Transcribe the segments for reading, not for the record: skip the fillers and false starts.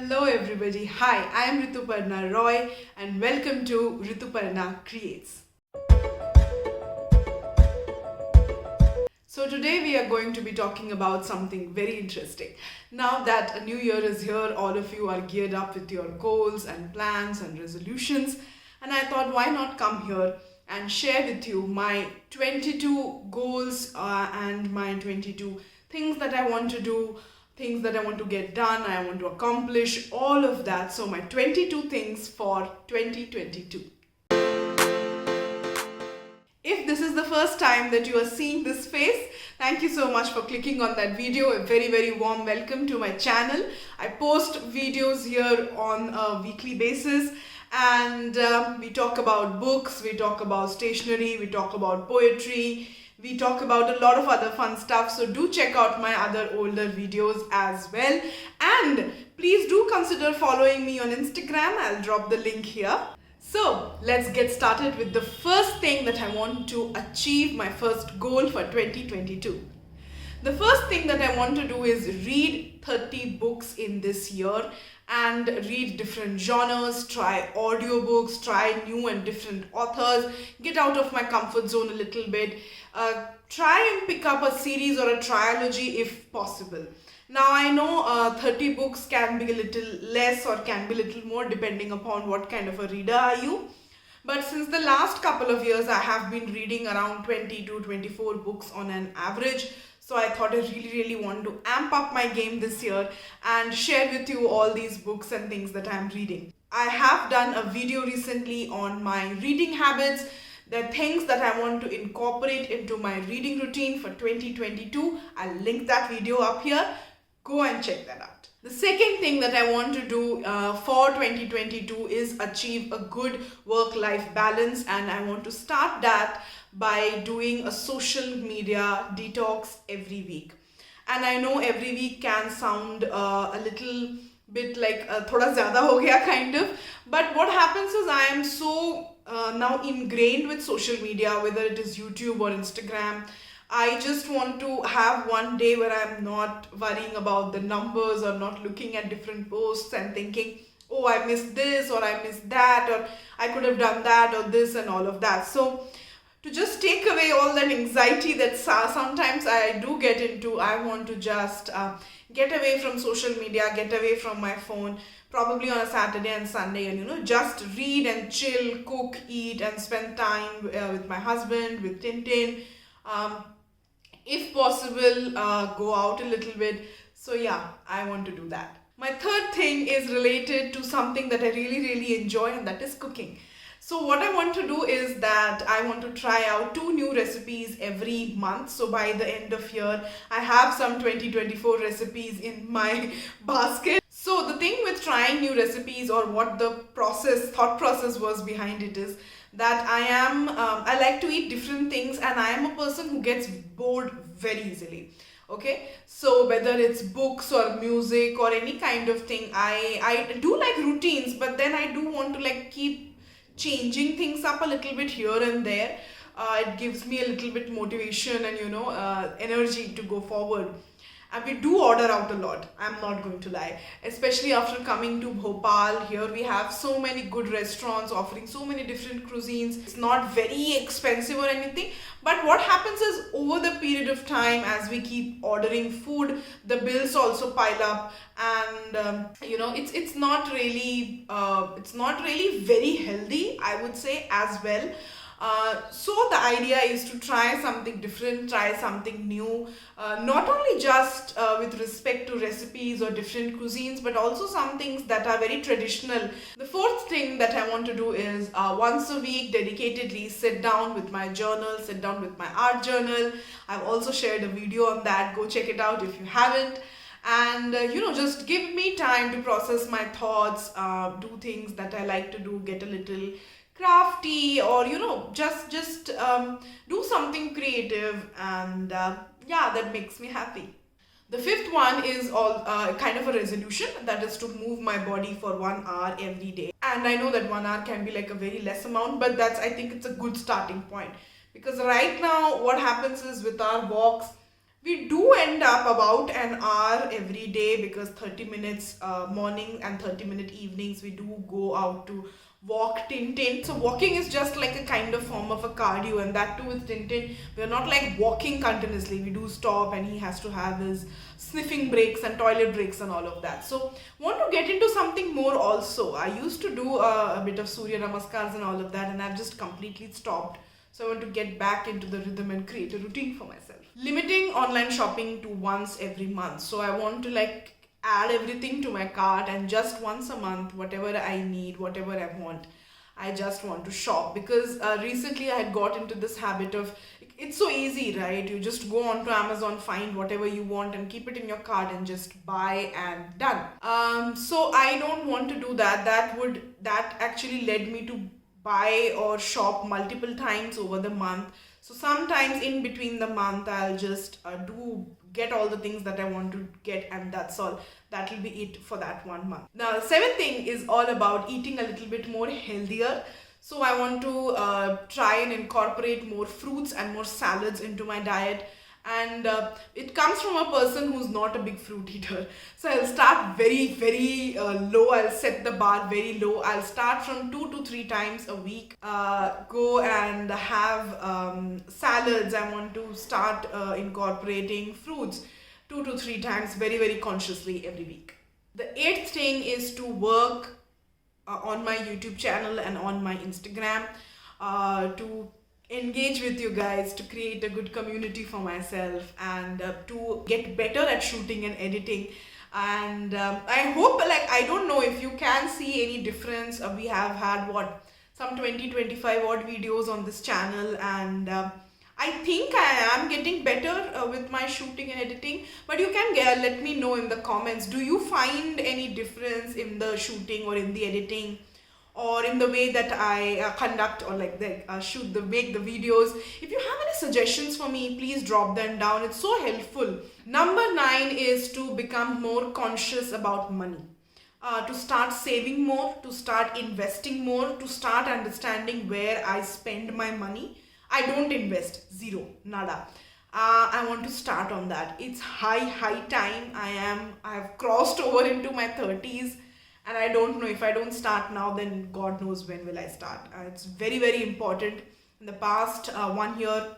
Hello everybody. Hi, I am Rituparna Roy and welcome to Rituparna Creates. So today we are going to be talking about something very interesting. Now that a new year is here, all of you are geared up with your goals and plans and resolutions, and I thought why not come here and share with you my 22 goals and my 22 things that I want to do, things that I want to get done, I want to accomplish, all of that. So my 22 things for 2022. If this is the first time that you are seeing this face, thank you so much for clicking on that video. A very warm welcome to my channel. I post videos here on a weekly basis and we talk about books, we talk about stationery, we talk about poetry, we talk about a lot of other fun stuff. So do check out my other older videos as well. And please do consider following me on Instagram. I'll drop the link here. So let's get started with the first thing that I want to achieve, my first goal for 2022. The first thing that I want to do is read 30 books in this year and read different genres, try audiobooks, try new and different authors, get out of my comfort zone a little bit, try and pick up a series or a trilogy if possible. Now I know 30 books can be a little less or can be a little more depending upon what kind of a reader are you. But since the last couple of years I have been reading around 20 to 24 books on an average. So I thought I really want to amp up my game this year and share with you all these books and things that I'm reading. I have done a video recently on my reading habits, the things that I want to incorporate into my reading routine for 2022. I'll link that video up here. Go and check that out. The second thing that I want to do for 2022 is achieve a good work-life balance, and I want to start that by doing a social media detox every week. And I know every week can sound a little bit like thoda zyada ho gaya kind of, but what happens is I am so now ingrained with social media, whether it is YouTube or Instagram. I just want to have one day where I'm not worrying about the numbers or not looking at different posts and thinking, oh, I missed this or I missed that or I could have done that or this and all of that. So to just take away all that anxiety that sometimes I do get into, I want to just get away from social media, get away from my phone, probably on a Saturday and Sunday, and just read and chill, cook, eat and spend time with my husband, with Tintin. If possible, go out a little bit. So yeah, I want to do that. My third thing is related to something that I really enjoy, and that is cooking. So what I want to do is that I want to try out 2 new recipes every month. So by the end of year, I have some 2024 recipes in my basket. So the thing with trying new recipes, or what the thought process was behind it, is that I like to eat different things, and I am a person who gets bored very easily. Okay, so whether it's books or music or any kind of thing, I do like routines, but then I do want to like keep changing things up a little bit here and there. It gives me a little bit motivation and energy to go forward. And we do order out a lot, I'm not going to lie. Especially after coming to Bhopal, here we have so many good restaurants offering so many different cuisines. It's not very expensive or anything, but what happens is over the period of time, as we keep ordering food, the bills also pile up, and it's not really very healthy, I would say, as well. So the idea is to try something different, try something new, not only just with respect to recipes or different cuisines, but also some things that are very traditional. The fourth thing that I want to do is once a week dedicatedly sit down with my journal, sit down with my art journal. I've also shared a video on that. Go check it out if you haven't. And just give me time to process my thoughts, do things that I like to do, get a little crafty, or just do something creative, and that makes me happy. The fifth one is all kind of a resolution, that is to move my body for 1 hour every day. And I know that 1 hour can be like a very less amount, but I think it's a good starting point, because right now what happens is with our walks, We do end up about an hour every day because 30 minutes morning and 30-minute evenings we do go out to walk Tintin. So walking is just like a kind of form of a cardio, and that too with Tintin. We're not like walking continuously. We do stop and he has to have his sniffing breaks and toilet breaks and all of that. So want to get into something more also. I used to do a bit of Surya Namaskars and all of that, and I've just completely stopped. So I want to get back into the rhythm and create a routine for myself. Limiting online shopping to once every month. So I want to like add everything to my cart and just once a month, whatever I need, whatever I want, I just want to shop. Because recently I had got into this habit of, it's so easy, right? You just go on to Amazon, find whatever you want and keep it in your cart and just buy and done. So I don't want to do that. That actually led me to buy or shop multiple times over the month. So sometimes in between the month I'll just do get all the things that I want to get, and that's all. That will be it for that 1 month. Now the seventh thing is all about eating a little bit more healthier. So I want to try and incorporate more fruits and more salads into my diet. And it comes from a person who's not a big fruit eater. So I'll start very low. I'll set the bar very low. I'll start from 2 to 3 times a week. Go and have salads. I want to start incorporating fruits 2 to 3 times very consciously every week. The eighth thing is to work on my YouTube channel and on my Instagram to engage with you guys, to create a good community for myself, and to get better at shooting and editing. And I hope, like, I don't know if you can see any difference. We have had some 20-25 odd videos on this channel, and I think I am getting better with my shooting and editing. But you can let me know in the comments, do you find any difference in the shooting or in the editing, or in the way that I conduct or like make the videos? If you have any suggestions for me, please drop them down. It's so helpful. Number 9 is to become more conscious about money. To start saving more, to start investing more, to start understanding where I spend my money. I don't invest, zero, nada. I want to start on that. It's high time. I have crossed over into my 30s. And I don't know, if I don't start now, then God knows when will I start. It's very important. In the past 1 year,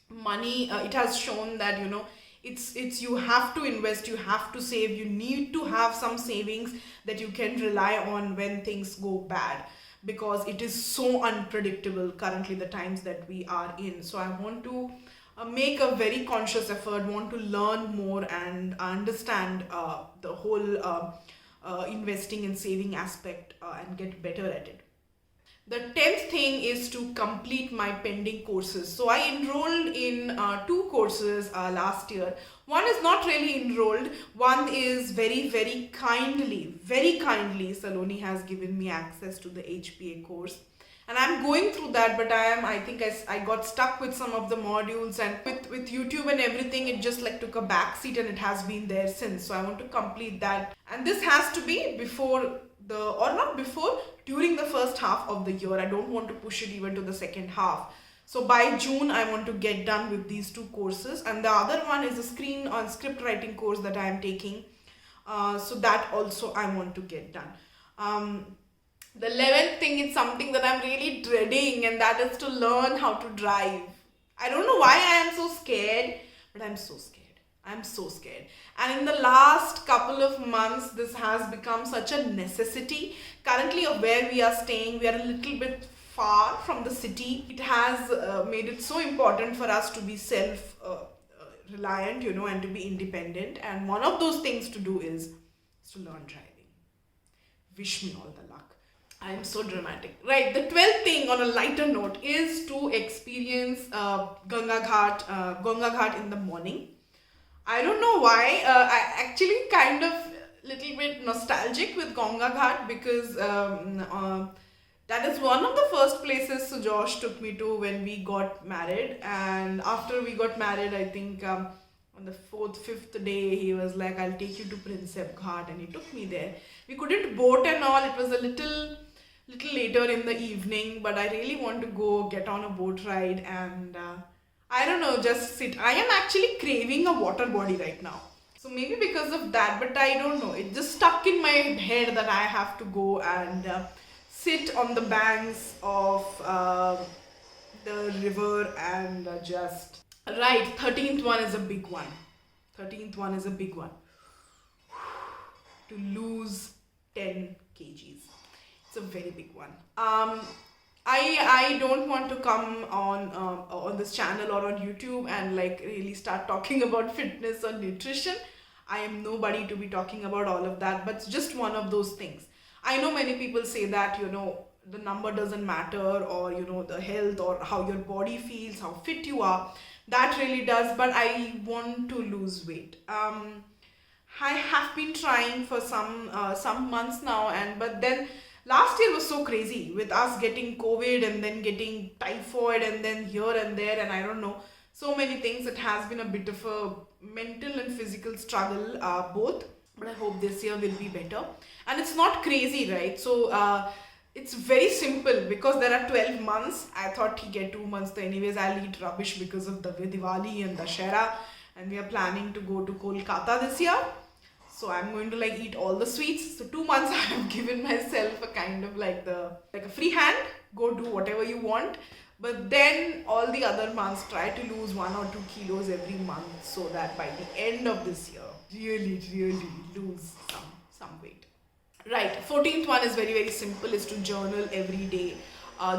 money, it has shown that, it's you have to invest, you have to save, you need to have some savings that you can rely on when things go bad, because it is so unpredictable currently, the times that we are in. So I want to make a very conscious effort, want to learn more and understand the whole investing and saving aspect and get better at it. The 10th thing is to complete my pending courses. So I enrolled in 2 courses last year. One is not really enrolled. One is very kindly, Saloni has given me access to the HPA course. And I'm going through that, but I think I got stuck with some of the modules, and with YouTube and everything, it just like took a back seat, and it has been there since. So I want to complete that. And this has to be during the first half of the year. I don't want to push it even to the second half. So by June, I want to get done with these 2 courses. And the other one is a screen on script writing course that I am taking. So that also I want to get done. The 11th thing is something that I'm really dreading, and that is to learn how to drive. I don't know why I am so scared, but I'm so scared. I'm so scared. And in the last couple of months, this has become such a necessity. Currently, of where we are staying, we are a little bit far from the city. It has made it so important for us to be self-reliant, and to be independent. And one of those things to do is to learn driving. Wish me all the luck. I'm so dramatic. Right, the 12th thing on a lighter note is to experience Ganga Ghat in the morning. I don't know why. I actually kind of little bit nostalgic with Ganga Ghat, because that is one of the first places Josh took me to when we got married. And after we got married, I think on the 4th, 5th day, he was like, I'll take you to Prinsep Ghat, and he took me there. We couldn't boat and all. It was a little later in the evening, but I really want to go get on a boat ride, and I don't know, just sit. I am actually craving a water body right now. So maybe because of that, but I don't know. It just stuck in my head that I have to go and sit on the banks of the river and just. Right, 13th one is a big one. 13th one is a big one. To lose 10 kgs. It's a very big one. I don't want to come on this channel or on YouTube and like really start talking about fitness or nutrition. I am nobody to be talking about all of that, but it's just one of those things. I know many people say that, you know, the number doesn't matter, or you know, the health or how your body feels, how fit you are. That really does, but I want to lose weight. I have been trying for some months now, but then last year was so crazy with us getting COVID and then getting typhoid and then here and there, and I don't know, so many things. It has been a bit of a mental and physical struggle, both. But I hope this year will be better. And it's not crazy, right? So it's very simple because there are 12 months. I thought he get 2 months, so anyways I'll eat rubbish because of the Diwali and Dussehra, and we are planning to go to Kolkata this year. So I'm going to like eat all the sweets. So 2 months I have given myself a kind of like a free hand. Go do whatever you want. But then all the other months try to lose 1 or 2 kilos every month, so that by the end of this year, really lose some weight. Right, 14th one is very, very simple, is to journal every day.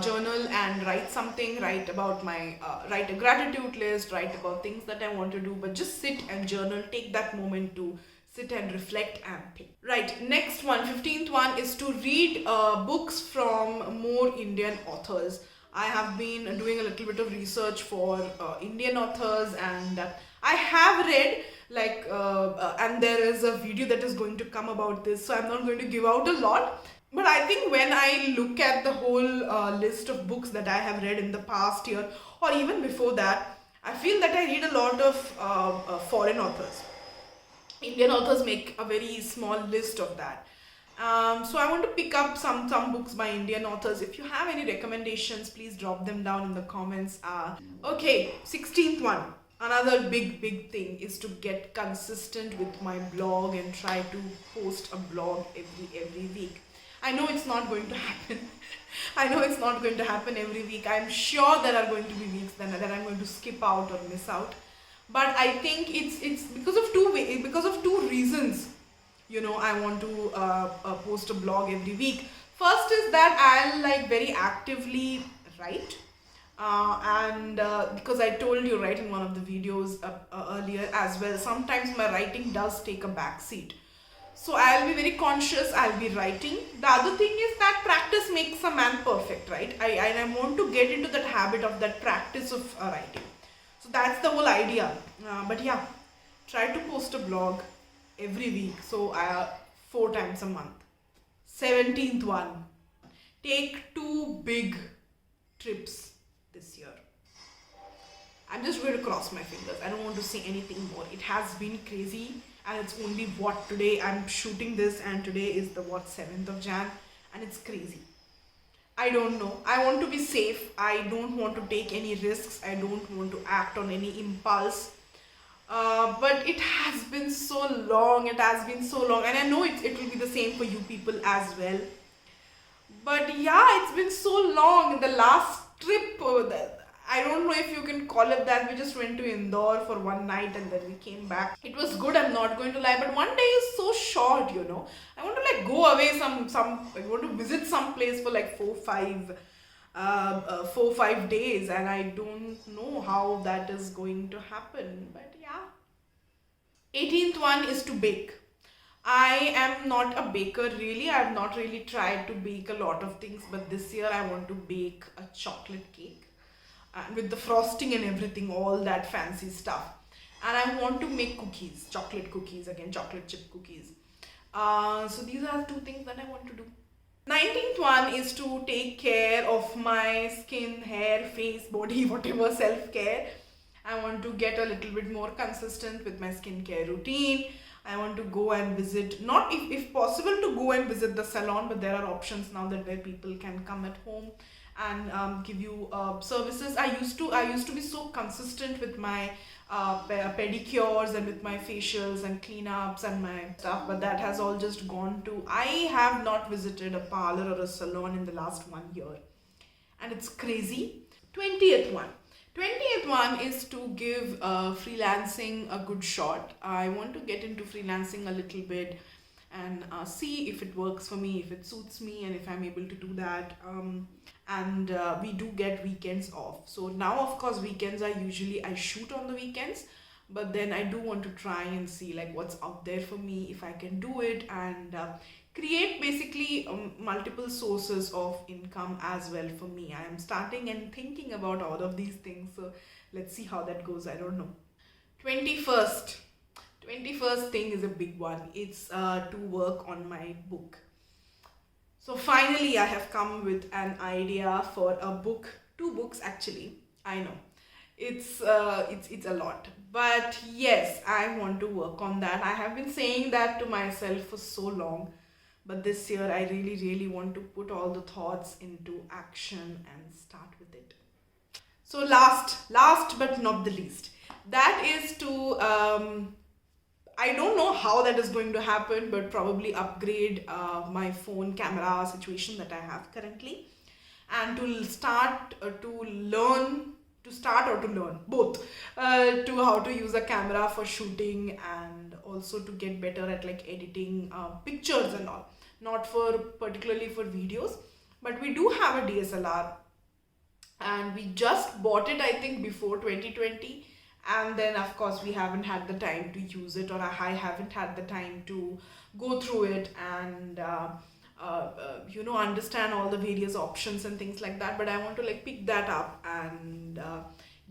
Journal and write something, write about write a gratitude list, write about things that I want to do, but just sit and journal, take that moment to sit and reflect and think. Right, next one, 15th one is to read books from more Indian authors. I have been doing a little bit of research for Indian authors, and I have read like and there is a video that is going to come about this, so I'm not going to give out a lot. But I think when I look at the whole list of books that I have read in the past year or even before that, I feel that I read a lot of foreign authors. Indian authors make a very small list of that. So I want to pick up some books by Indian authors. If you have any recommendations, please drop them down in the comments. Okay, 16th one. Another big thing is to get consistent with my blog and try to post a blog every week. I know it's not going to happen. I know it's not going to happen every week. I'm sure there are going to be weeks that I'm going to skip out or miss out. But I think it's because of two reasons. You know, I want to post a blog every week. First is that I'll like very actively write, and because I told you right in one of the videos earlier as well, sometimes my writing does take a back seat. So I'll be very conscious, I'll be writing. The other thing is that practice makes a man perfect, right? I want to get into that habit of that practice of writing. So that's the whole idea. But yeah, try to post a blog every week, so 4 times a month. 17th one, take 2 big trips this year. I'm just going to cross my fingers. I don't want to say anything more. It has been crazy, and it's only today I'm shooting this, and today is the 7th of Jan, and it's crazy. I don't know. I want to be safe. I don't want to take any risks. I don't want to act on any impulse. But it has been so long. And I know it will be the same for you people as well. But yeah, it's been so long. The last trip, I don't know if you can call it that. We just went to Indore for one night and then we came back. It was good, I'm not going to lie, but one day is so short, you know. I want to like go away I want to visit some place for like 4-5 days, and I don't know how that is going to happen, but yeah. 18th one is to bake. I am not a baker really. I have not really tried to bake a lot of things, but this year I want to bake a chocolate cake. With the frosting and everything, all that fancy stuff. And I want to make cookies, chocolate chip cookies. So these are 2 things that I want to do. 19th one is to take care of my skin, hair, face, body, whatever, self-care. I want to get a little bit more consistent with my skincare routine. I want to go and visit, not if possible to go and visit the salon, but there are options now that where people can come at home and give you services. I used to be so consistent with my pedicures and with my facials and cleanups and my stuff, but that has all just gone to, I have not visited a parlor or a salon in the last 1 year, and it's crazy. 20th one. 20th one is to give freelancing a good shot. I want to get into freelancing a little bit and see if it works for me, if it suits me, and if I'm able to do that. And we do get weekends off. So now, of course, weekends are usually, I shoot on the weekends, but then I do want to try and see like what's out there for me, if I can do it, and create basically multiple sources of income as well for me. I am starting and thinking about all of these things, so let's see how that goes. I don't know. 21st. 21st thing is a big one. It's to work on my book. So finally I have come with an idea for a book, 2 books actually. I know it's a lot, but yes, I want to work on that. I have been saying that to myself for so long, but this year I really want to put all the thoughts into action and start with it. So last but not the least, that is to I don't know how that is going to happen, but probably upgrade my phone camera situation that I have currently, and to start to learn both, to how to use a camera for shooting, and also to get better at like editing pictures and all, not for particularly for videos, but we do have a DSLR, and we just bought it, I think, before 2020, and then of course we haven't had the time to use it, or I haven't had the time to go through it and understand all the various options and things like that. But I want to like pick that up and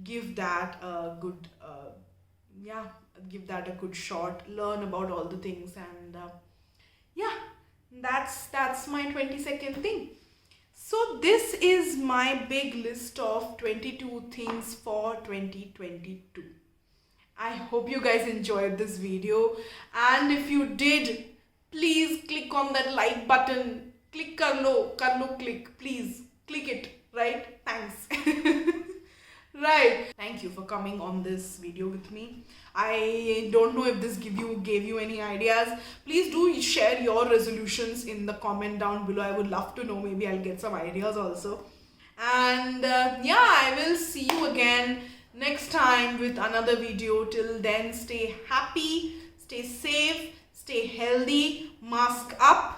give that a good give that a good shot, learn about all the things, and that's my 22nd thing. So this is my big list of 22 things for 2022. I hope you guys enjoyed this video, and if you did, please click on that like button. Click kar lo, click. Please click it, right? Thanks. Right. Thank you for coming on this video with me. I don't know if this gave you any ideas. Please do share your resolutions in the comment down below. I would love to know. Maybe I'll get some ideas also. And I will see you again next time with another video. Till then, stay happy, stay safe, stay healthy, mask up,